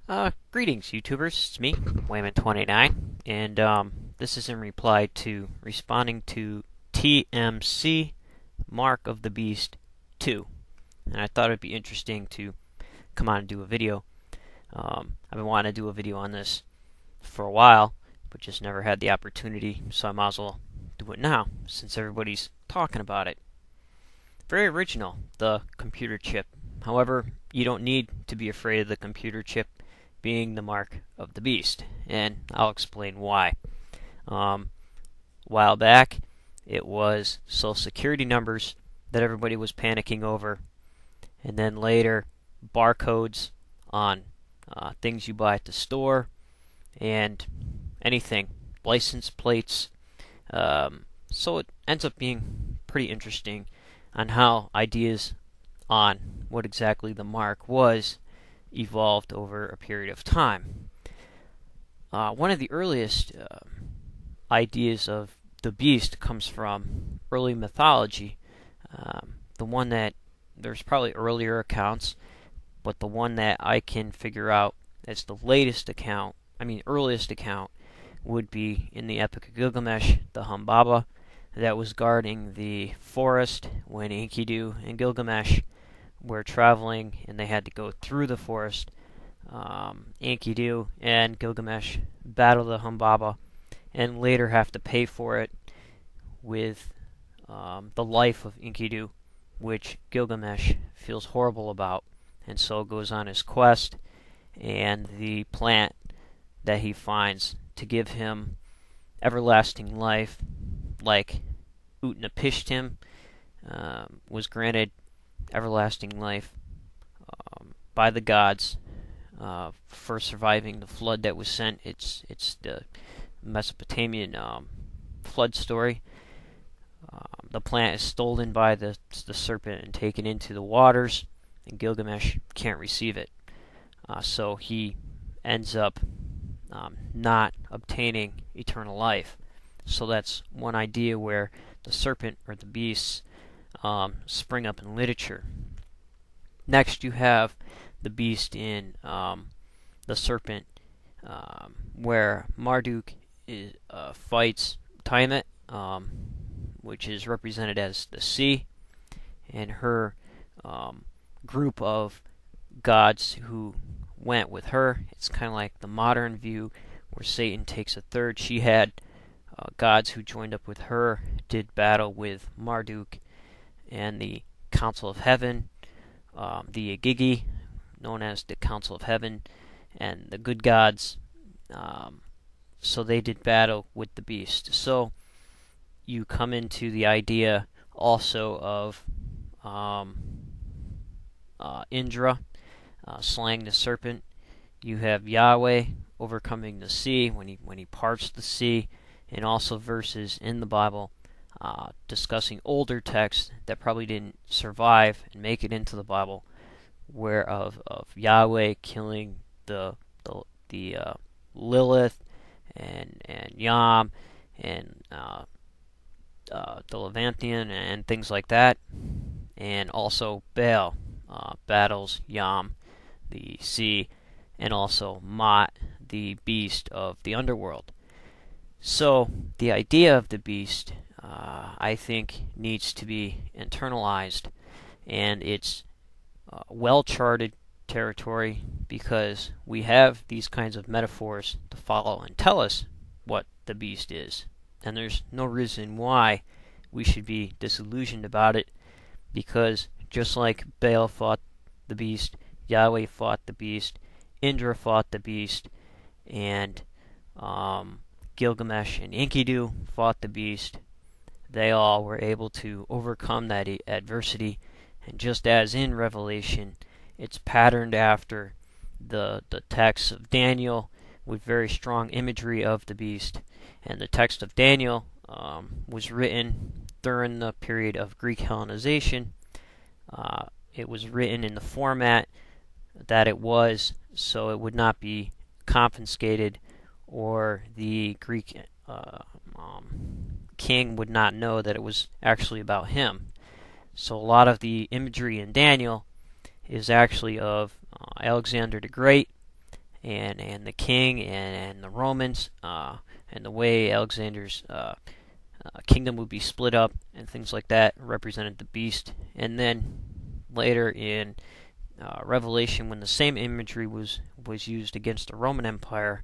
Greetings, YouTubers. It's me, Wayman29, and this is in reply to responding to TMC Mark of the Beast 2. And I thought it'd be interesting to come on and do a video. I've been wanting to do a video on this for a while, but just never had the opportunity, so I might as well do it now, since everybody's talking about it. Very original, the computer chip. However, you don't need to be afraid of the computer chip being the mark of the beast, and I'll explain why. A while back, it was social security numbers that everybody was panicking over, and then later, barcodes on things you buy at the store, and anything, license plates. So it ends up being pretty interesting on how ideas on what exactly the mark was evolved over a period of time. One of the earliest ideas of the beast comes from early mythology. The one that there's probably earlier accounts, but the one that I can figure out as the earliest account would be in the Epic of Gilgamesh, the Humbaba that was guarding the forest when Enkidu and Gilgamesh were traveling and they had to go through the forest. Enkidu and Gilgamesh battle the Humbaba and later have to pay for it with the life of Enkidu, which Gilgamesh feels horrible about, and so goes on his quest, and the plant that he finds to give him everlasting life, like Utnapishtim, was granted everlasting life by the gods for surviving the flood that was sent. It's the Mesopotamian flood story. The plant is stolen by the serpent and taken into the waters, and Gilgamesh can't receive it. So he ends up not obtaining eternal life. So that's one idea where the serpent or the beasts spring up in literature. Next, you have the beast in the serpent, where Marduk fights Tiamat, which is represented as the sea, and her group of gods who went with her. It's kind of like the modern view where Satan takes a third. She had gods who joined up with her, did battle with Marduk and the Council of Heaven, the Agigi, known as the Council of Heaven, and the good gods. So they did battle with the beast. So you come into the idea also of Indra slaying the serpent. You have Yahweh overcoming the sea when he parts the sea, and also verses in the Bible discussing older texts that probably didn't survive and make it into the Bible, where of Yahweh killing the Lilith and Yam and the Leviathan and things like that, and also Baal battles Yam, the sea, and also Mot, the beast of the underworld. So the idea of the beast, I think, needs to be internalized, and it's well-charted territory because we have these kinds of metaphors to follow and tell us what the beast is. And there's no reason why we should be disillusioned about it, because just like Baal fought the beast, Yahweh fought the beast, Indra fought the beast, and Gilgamesh and Enkidu fought the beast. They all were able to overcome that adversity, and just as in Revelation, it's patterned after the text of Daniel with very strong imagery of the beast. And the text of Daniel was written during the period of Greek Hellenization. It was written in the format that it was, so it would not be confiscated, or the Greek king would not know that it was actually about him. So a lot of the imagery in Daniel is actually of Alexander the Great and the king and the Romans, and the way Alexander's kingdom would be split up and things like that represented the beast. And then later in Revelation, when the same imagery was used against the Roman Empire,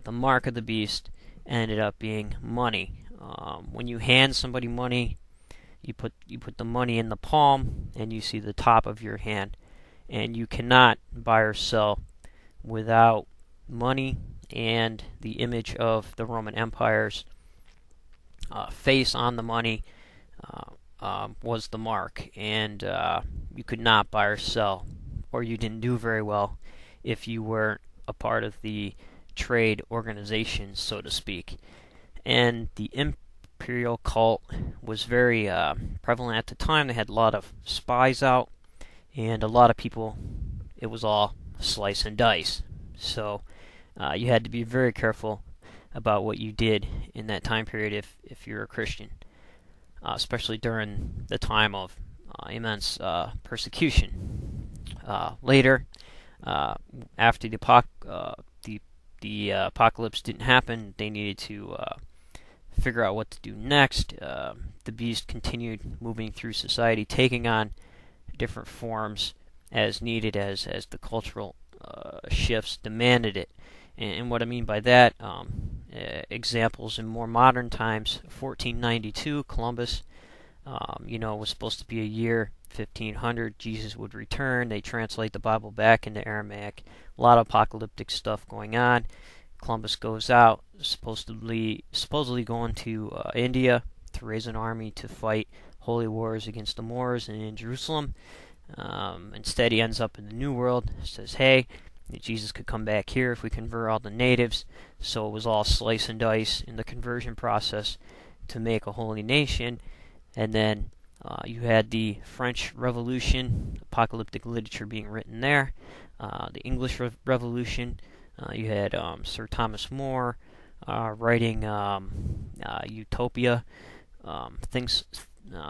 the mark of the beast ended up being money. When you hand somebody money, you put the money in the palm, and you see the top of your hand, and you cannot buy or sell without money and the image of the Roman Empire's face on the money was the mark, and you could not buy or sell, or you didn't do very well if you weren't a part of the trade organization, so to speak. And the imperial cult was very prevalent at the time. They had a lot of spies out, and a lot of people, it was all slice and dice. So you had to be very careful about what you did in that time period if you're a Christian, especially during the time of immense persecution. Later, after the apocalypse didn't happen, they needed to figure out what to do next. The beast continued moving through society, taking on different forms as needed, as the cultural shifts demanded it. And what I mean by that, examples in more modern times, 1492, Columbus, was supposed to be a year 1500, Jesus would return. They translate the Bible back into Aramaic. A lot of apocalyptic stuff going on. Columbus goes out, supposedly going to India to raise an army to fight holy wars against the Moors in Jerusalem. Instead, he ends up in the New World. Says, hey, Jesus could come back here if we convert all the natives. So it was all slice and dice in the conversion process to make a holy nation. And then you had the French Revolution, apocalyptic literature being written there. The English Revolution, you had Sir Thomas More writing Utopia, things,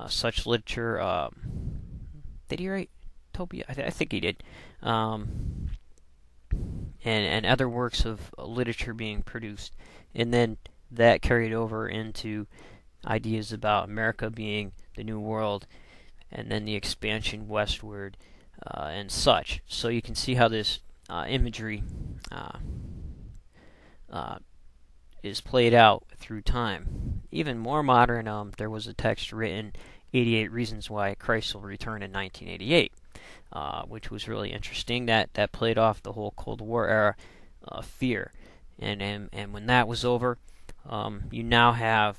such literature. Did he write Utopia? I think he did. And other works of literature being produced. And then that carried over into ideas about America being the New World, and then the expansion westward, and such. So you can see how this imagery is played out through time. Even more modern, there was a text written, 88 Reasons Why Christ Will Return in 1988. Which was really interesting. That played off the whole Cold War era fear, and when that was over, you now have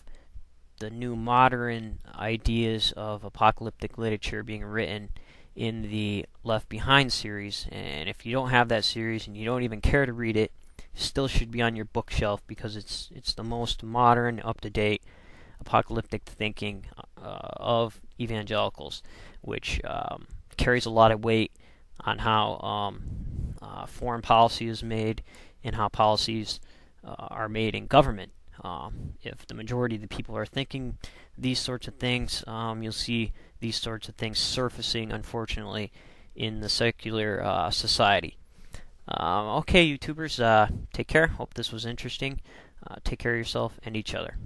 the new modern ideas of apocalyptic literature being written in the Left Behind series. And if you don't have that series and you don't even care to read it, it still should be on your bookshelf, because it's the most modern, up-to-date apocalyptic thinking of evangelicals, which carries a lot of weight on how foreign policy is made and how policies are made in government. If the majority of the people are thinking these sorts of things, you'll see these sorts of things surfacing, unfortunately, in the secular society. Okay, YouTubers, take care. Hope this was interesting. Take care of yourself and each other.